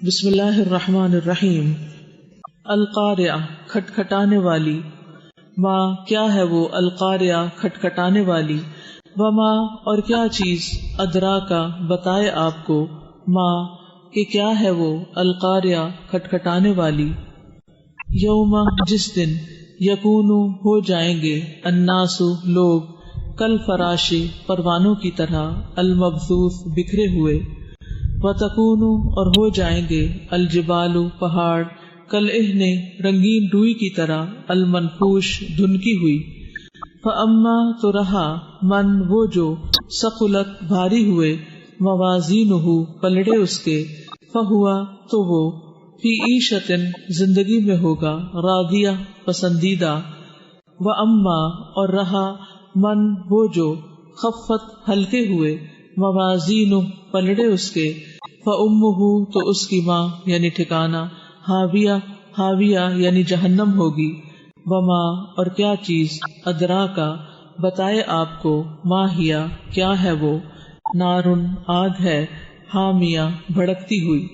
بسم اللہ الرحمن الرحیم۔ القاریہ کھٹکھٹانے والی، ما کیا ہے وہ، القاریہ کھٹکھٹانے والی، وما اور کیا چیز، ادراکا بتائے آپ کو، ما کہ کیا ہے وہ، القاریہ کھٹکھٹانے والی۔ یوم جس دن، یکون ہو جائیں گے، الناس لوگ، کل فراشی پروانوں کی طرح، المبثوث بکھرے ہوئے، وتکون اور ہو جائیں گے، الجبال پہاڑ، کالعہن رنگین روئی کی طرح، المنفوش دھنکی ہوئی، فاما تو رہا، من وہ جو، ثقلت بھاری ہوئے، موازینہ پلڑے اس کے، فہوا تو وہ، فی عیشۃ زندگی میں ہوگا، راضیہ پسندیدہ، واما اور رہا، من وہ جو، خفت ہلکے ہوئے، موازینہ پلڑے اس کے، فامہ تو اس کی ماں یعنی ٹھکانہ، ہاویہ ہاویہ یعنی جہنم ہوگی، وما اور کیا چیز، ادراکا بتائے آپ کو، ما ہیا کیا ہے وہ، نارن آگ ہے، حامیہ بھڑکتی ہوئی۔